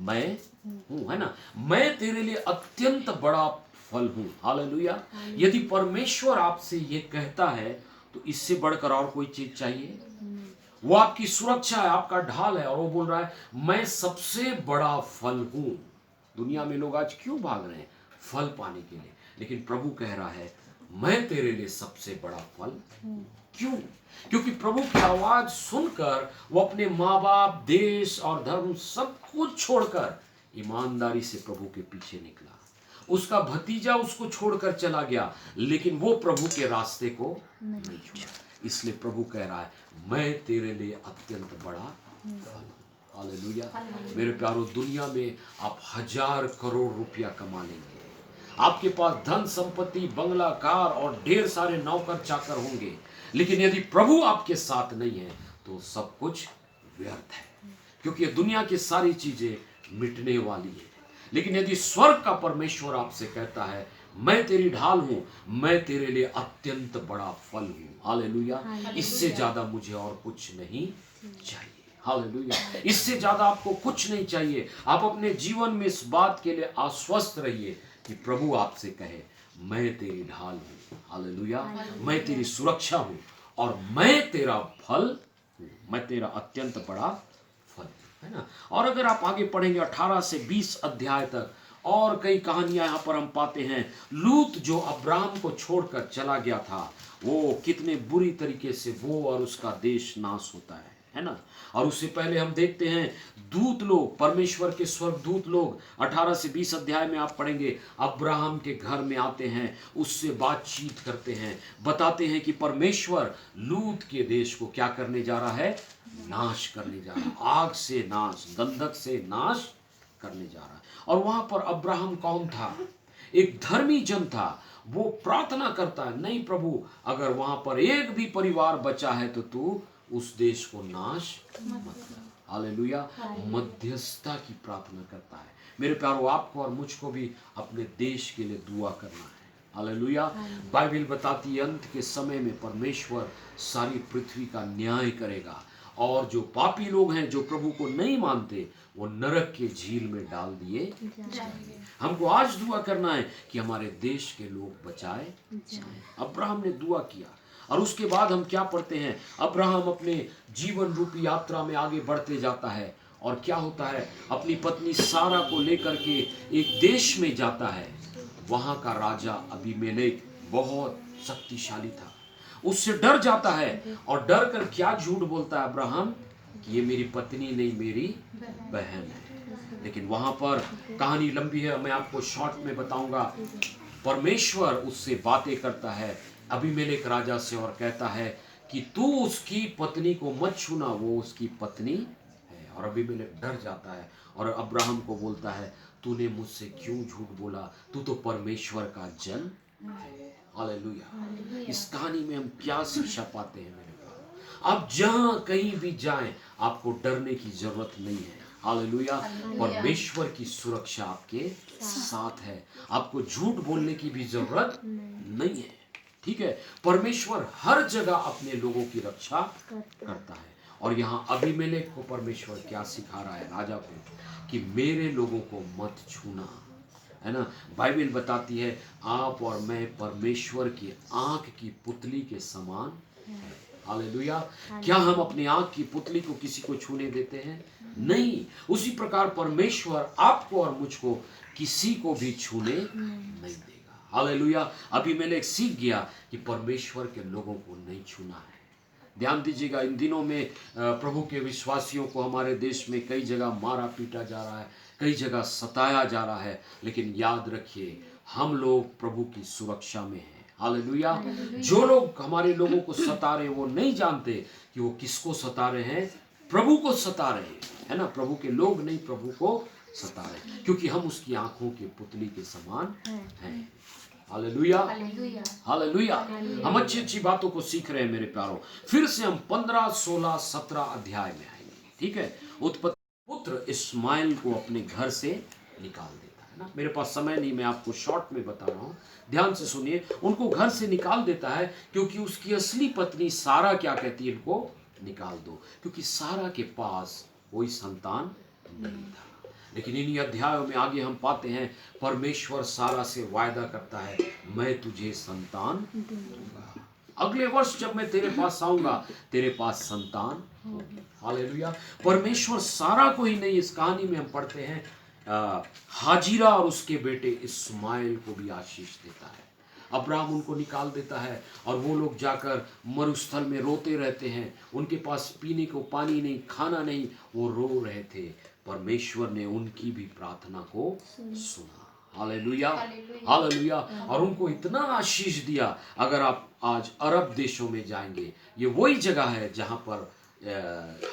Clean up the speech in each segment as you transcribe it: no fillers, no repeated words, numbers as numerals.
मैं हूं, है ना। मैं तेरे लिए अत्यंत बड़ा फल हूं। हालेलुया। यदि परमेश्वर आपसे ये कहता है तो इससे बढ़कर और कोई चीज चाहिए? वो आपकी सुरक्षा है, आपका ढाल है, और वो बोल रहा है मैं सबसे बड़ा फल हूं। दुनिया में लोग आज क्यों भाग रहे हैं? फल पाने के लिए। लेकिन प्रभु कह रहा है मैं तेरे लिए सबसे बड़ा फल। क्यों? क्योंकि प्रभु की आवाज सुनकर वो अपने माँ बाप, देश और धर्म सब कुछ छोड़कर ईमानदारी से प्रभु के पीछे निकला। उसका भतीजा उसको छोड़कर चला गया, लेकिन वो प्रभु के रास्ते को नहीं छोड़ा। इसलिए प्रभु कह रहा है मैं तेरे लिए अत्यंत बड़ा फल हूं। हालेलुया। मेरे प्यारो, दुनिया में आप 1000 करोड़ रुपया कमा लेंगे, आपके पास धन संपत्ति, बंगला, कार और ढेर सारे नौकर चाकर होंगे, लेकिन यदि प्रभु आपके साथ नहीं है तो सब कुछ व्यर्थ है। क्योंकि ये दुनिया की सारी चीजें मिटने वाली है। लेकिन यदि स्वर्ग का परमेश्वर आपसे कहता है मैं तेरी ढाल हूं, मैं तेरे लिए अत्यंत बड़ा फल हूं। हालेलुया। इससे ज्यादा मुझे और कुछ नहीं चाहिए। हालेलुया। इससे ज्यादा आपको कुछ नहीं चाहिए। आप अपने जीवन में इस बात के लिए आश्वस्त रहिए कि प्रभु आपसे कहे मैं तेरी ढाल हूं। हालेलुया। मैं तेरी सुरक्षा हूं और मैं तेरा फल हूं। मैं तेरा अत्यंत बड़ा फल, है ना। और अगर आप आगे पढ़ेंगे 18 से 20 अध्याय तक, और कई कहानियां यहां पर हम पाते हैं। लूत जो अब्राहम को छोड़कर चला गया था, वो कितने बुरी तरीके से वो और उसका देश नाश होता है ना। और उससे पहले हम देखते हैं दूत लोग, परमेश्वर के स्वर्गदूत लोग, 18 से 20 अध्याय में आप पढ़ेंगे, अब्राहम के घर में आते हैं, उससे बातचीत करते हैं, बताते हैं कि परमेश्वर लूत के देश को क्या करने जा रहा है? नाश करने जा रहा है। आग से नाश, गंधक से नाश करने जा रहा है। और वहां पर अब्राहम कौन था? एक धर्मी जन था। वो प्रार्थना करता है, नहीं प्रभु, अगर वहां पर एक भी परिवार बचा है तो तू उस देश को नाश मत कर। हालेलुया। मध्यस्थता की प्रार्थना करता है। मेरे प्यारो, आपको और मुझको भी अपने देश के लिए दुआ करना है। हालेलुया। बाइबल बताती है अंत के समय में परमेश्वर सारी पृथ्वी का न्याय करेगा, और जो पापी लोग हैं, जो प्रभु को नहीं मानते, वो नरक के झील में डाल दिए जाएंगे। हमको आज दुआ करना है कि हमारे देश के लोग बचाए जाएं। अब्राहम ने दुआ किया, और उसके बाद हम क्या पढ़ते हैं? अब्राहम अपने जीवन रूपी यात्रा में आगे बढ़ते जाता है, और क्या होता है? अपनी पत्नी सारा को लेकर के एक देश में जाता है। वहां का राजा अबीमेलेक बहुत शक्तिशाली था, उससे डर जाता है, और डर कर क्या झूठ बोलता है अब्राहम कि ये मेरी पत्नी नहीं, मेरी बहन है। लेकिन वहां पर कहानी लंबी है, मैं आपको शॉर्ट में बताऊंगा। परमेश्वर उससे बातें करता है, अबीमेलेक राजा से, और कहता है कि तू उसकी पत्नी को मत छूना, वो उसकी पत्नी है। और अबीमेलेक डर जाता है और अब्राहम को बोलता है तूने मुझसे क्यों झूठ बोला? तू तो परमेश्वर का जन है। हालेलुया। इस कहानी में हम क्या शिक्षा पाते हैं मेरे भाई? आप जहां कहीं भी जाएं, आपको डरने की जरूरत नहीं है। हालेलुया। परमेश्वर की सुरक्षा आपके साथ है, आपको झूठ बोलने की भी जरूरत नहीं है। ठीक है। परमेश्वर हर जगह अपने लोगों की रक्षा करता है। और यहाँ अबीमेलेक को परमेश्वर क्या सिखा रहा है? राजा को, कि मेरे लोगों को मत छूना, है ना। बाइबल बताती है आप और मैं परमेश्वर की आंख की पुतली के समान है। हालेलुया। क्या हम अपनी आंख की पुतली को किसी को छूने देते हैं? नहीं। उसी प्रकार परमेश्वर आपको और मुझको किसी को भी छूने नहीं देगा। हालेलुया। अबीमेलेक सीख गया कि परमेश्वर के लोगों को नहीं छूना है। ध्यान दीजिएगा, इन दिनों में प्रभु के विश्वासियों को हमारे देश में कई जगह मारा पीटा जा रहा है, कई जगह सताया जा रहा है। लेकिन याद रखिए, हम लोग प्रभु की सुरक्षा में हैं। हालेलुया। जो लोग हमारे लोगों को सता रहे हैं, वो नहीं जानते कि वो किसको सता रहे हैं। प्रभु को सता रहे हैं, है ना। प्रभु के लोग नहीं, प्रभु को सता रहे हैं, क्योंकि हम उसकी आंखों की पुतली के समान हैं। हालेलुया। हालेलुया। हम अच्छी अच्छी बातों को सीख रहे हैं मेरे प्यारों। फिर से हम 15, 16, 17 अध्याय में आएंगे। ठीक है। उत्पत्ति पुत्र इस्माइल को अपने घर से निकाल देता है ना। मेरे पास समय नहीं, मैं आपको शॉर्ट में बता रहा हूं, ध्यान से सुनिए। उनको घर से निकाल देता है क्योंकि उसकी असली पत्नी सारा क्या कहती है? इनको निकाल दो, क्योंकि सारा के पास कोई संतान नहीं था। लेकिन इन्हीं अध्यायों में आगे हम पाते हैं परमेश्वर सारा से वायदा करता है, मैं तुझे संतान दूंगा। अगले वर्ष जब मैं तेरे पास आऊंगा तेरे पास संतान होगी। हालेलुया। परमेश्वर सारा को ही नहीं, इस कहानी में हम पढ़ते हैं हाजिरा और उसके बेटे इस्माइल को भी आशीष देता है। अब्राहम उनको निकाल देता है और वो लोग जाकर मरुस्थल में रोते रहते हैं। उनके पास पीने को पानी नहीं, खाना नहीं, वो रो रहे थे। परमेश्वर ने उनकी भी प्रार्थना को सुना। Hallelujah, hallelujah. और उनको इतना आशीष दिया। अगर आप आज अरब देशों में जाएंगे, ये वही जगह है जहां पर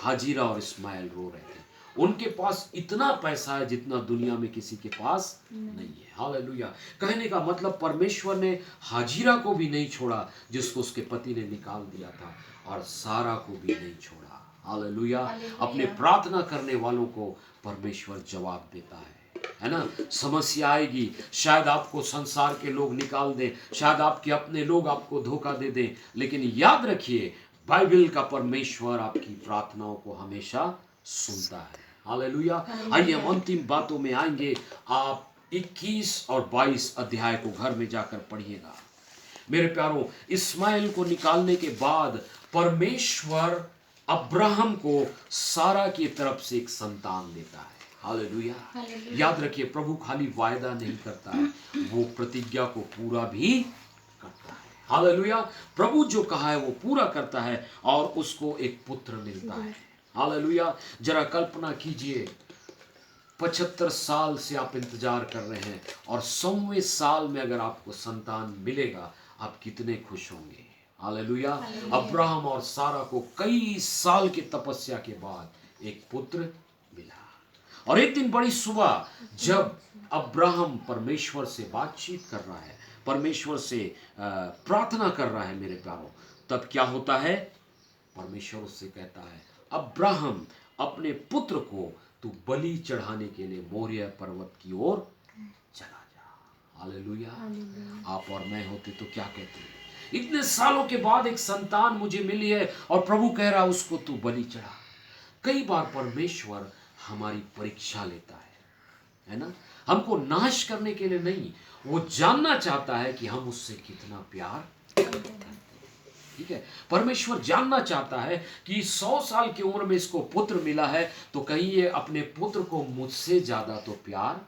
हाजिरा और इस्माइल रो रहे थे। उनके पास इतना पैसा है जितना दुनिया में किसी के पास नहीं है। हालेलुया। कहने का मतलब परमेश्वर ने हाजिरा को भी नहीं छोड़ा जिसको उसके पति ने निकाल दिया था, और सारा को भी नहीं छोड़ा। हालेलुया। अपने प्रार्थना करने वालों को परमेश्वर जवाब देता है ना। समस्या आएगी, शायद आपको संसार के लोग निकाल दें, शायद आपके अपने लोग आपको धोखा दे दें, लेकिन याद रखिए बाइबल का परमेश्वर आपकी प्रार्थनाओं को हमेशा सुनता है। हालेलुया। आइए हम अंतिम बातों में आएंगे। आप 21 और 22 अध्याय को घर में जाकर पढ़िएगा। मेरे प्यारों, इस्माइल को निकालने के बाद परमेश्वर अब्राहम को सारा की तरफ से एक संतान देता है। हालेलुया। याद रखिए, प्रभु खाली वायदा नहीं करता है, वो प्रतिज्ञा को पूरा भी करता है। हालेलुया। प्रभु जो कहा है वो पूरा करता है और उसको एक पुत्र मिलता है। हालेलुया। जरा कल्पना कीजिए, 75 साल से आप इंतजार कर रहे हैं और 100वें साल में अगर आपको संतान मिलेगा, आप कितने खुश होंगे। हालेलुया। अब्राहम और सारा को कई साल की तपस्या के बाद एक पुत्र मिला। और एक दिन बड़ी सुबह जब अब्राहम परमेश्वर से बातचीत कर रहा है, परमेश्वर से प्रार्थना कर रहा है मेरे प्यारों, तब क्या होता है? परमेश्वर उससे कहता है, अब्राहम अपने पुत्र को तू बलि चढ़ाने के लिए मोरिया पर्वत की ओर चला जा। हालेलुया। आप और मैं होते तो क्या कहते हैं? इतने सालों के बाद एक संतान मुझे मिली है और प्रभु कह रहा उसको तू बलि चढ़ा। कई बार परमेश्वर हमारी परीक्षा लेता है ना। हमको नाश करने के लिए नहीं, वो जानना चाहता है कि हम उससे कितना प्यार करते हैं। ठीक है, परमेश्वर जानना चाहता है कि 100 साल की उम्र में इसको पुत्र मिला है, तो कहीं ये अपने पुत्र को मुझसे ज्यादा तो प्यार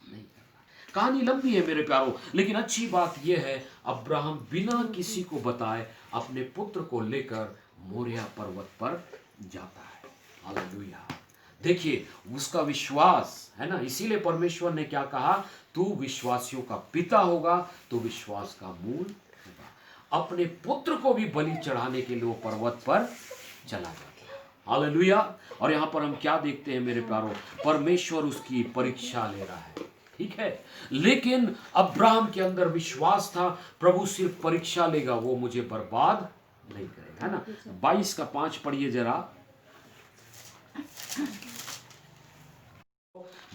नहीं करता। कहानी लंबी है मेरे प्यारों, लेकिन अच्छी बात यह है अब्राहम बिना किसी को बताए अपने पुत्र को लेकर मोरिया पर्वत पर जाता है। हालेलुया। देखिए उसका विश्वास है ना, इसीलिए परमेश्वर ने क्या कहा, तू विश्वासियों का पिता होगा, तो विश्वास का मूल होगा। अपने पुत्र को भी बलि चढ़ाने के लिए वो पर्वत पर चला जाता है। हालेलुया। और यहां पर हम क्या देखते हैं मेरे प्यारों, परमेश्वर उसकी परीक्षा ले रहा है। ठीक है, लेकिन अब्राहम के अंदर विश्वास था, प्रभु सिर्फ परीक्षा लेगा, वो मुझे बर्बाद नहीं करेगा, है ना। 22 का 5 पढ़िए जरा।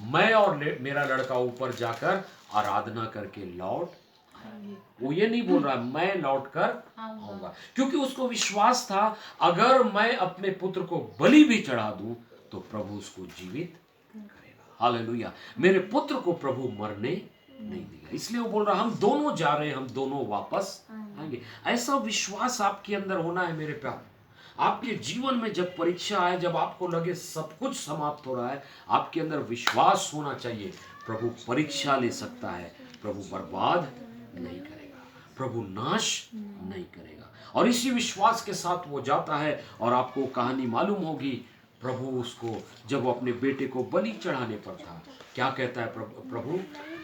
मैं और मेरा लड़का ऊपर जाकर आराधना करके लौट आएंगे। वो ये नहीं बोल रहा मैं लौट कर आऊंगा, क्योंकि उसको विश्वास था अगर मैं अपने पुत्र को बलि भी चढ़ा दूं तो प्रभु उसको जीवित करेगा। हालेलुया। मेरे पुत्र को प्रभु मरने नहीं देगा, इसलिए वो बोल रहा हम दोनों जा रहे हैं, हम दोनों वापस आएंगे। ऐसा विश्वास आपके अंदर होना है मेरे प्यार। आपके जीवन में जब परीक्षा आए, जब आपको लगे सब कुछ समाप्त हो रहा है, आपके अंदर विश्वास होना चाहिए, प्रभु परीक्षा ले सकता है, प्रभु बर्बाद नहीं करेगा, प्रभु नाश नहीं करेगा। और इसी विश्वास के साथ वो जाता है। और आपको कहानी मालूम होगी, प्रभु उसको जब वो अपने बेटे को बलि चढ़ाने पर था, क्या कहता है प्रभु,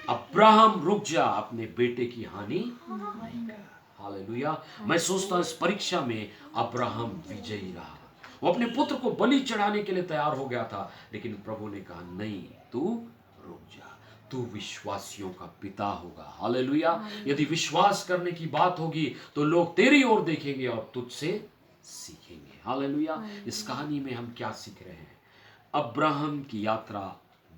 अब्राहम रुक जा, अपने बेटे की हानि नहीं कर। हालेलुया। मैं सोचता हूं इस परीक्षा में अब्राहम विजयी रहा। वो अपने पुत्र को बलि चढ़ाने के लिए तैयार हो गया था, लेकिन प्रभु ने कहा नहीं, तू रुक जा, तू विश्वासियों का पिता होगा। हालेलुया। यदि विश्वास करने की बात होगी तो लोग तेरी ओर देखेंगे और तुझसे सीखेंगे। हालेलुया। इस कहानी में हम क्या सीख रहे हैं? अब्राहम की यात्रा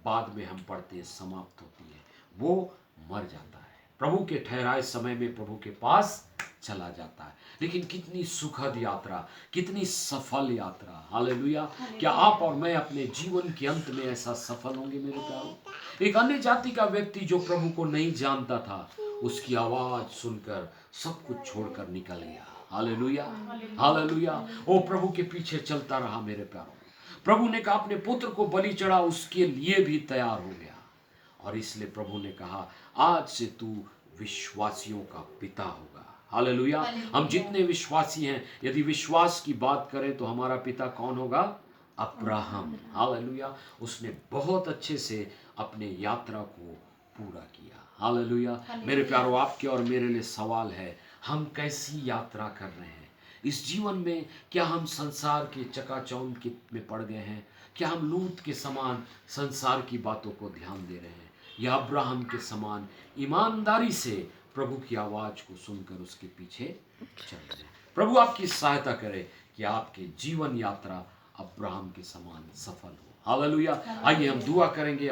बाद में हम पढ़ते हैं समाप्त होती है, वो मर जाता है, प्रभु के ठहराए समय में प्रभु के पास चला जाता है। लेकिन कितनी सुखद यात्रा, कितनी सफल यात्रा, हालेलुया। क्या आप और मैं अपने जीवन के अंत में ऐसा सफल होंगे मेरे प्यारों? एक अन्य जाति का व्यक्ति जो प्रभु को नहीं जानता था, उसकी आवाज सुनकर सब कुछ छोड़कर निकल गया। Hallelujah, hallelujah. वो प्रभु के पीछे चलता रहा मेरे प्यारों। प्रभु ने कहा अपने पुत्र को बलि चढ़ा, उसके लिए भी तैयार हो गया। और इसलिए प्रभु ने कहा आज से तू विश्वासियों का पिता होगा। हालेलुया। हम जितने विश्वासी हैं, यदि विश्वास की बात करें तो हमारा पिता कौन होगा? अब्राहम। हालेलुया। उसने बहुत अच्छे से अपने यात्रा को पूरा किया। हालेलुया। मेरे प्यारों, आपके और मेरे लिए सवाल है, हम कैसी यात्रा कर रहे हैं इस जीवन में? क्या हम संसार के चकाचौंध में पड़ गए हैं? क्या हम लूत के समान संसार की बातों को ध्यान दे रहे हैं, या अब्राहम के समान ईमानदारी से प्रभु की आवाज को सुनकर उसके पीछे चल रहे हैं? प्रभु आपकी सहायता करे कि आपके जीवन यात्रा अब्राहम के समान सफल हो। हालेलुया। आइए हम दुआ करेंगे।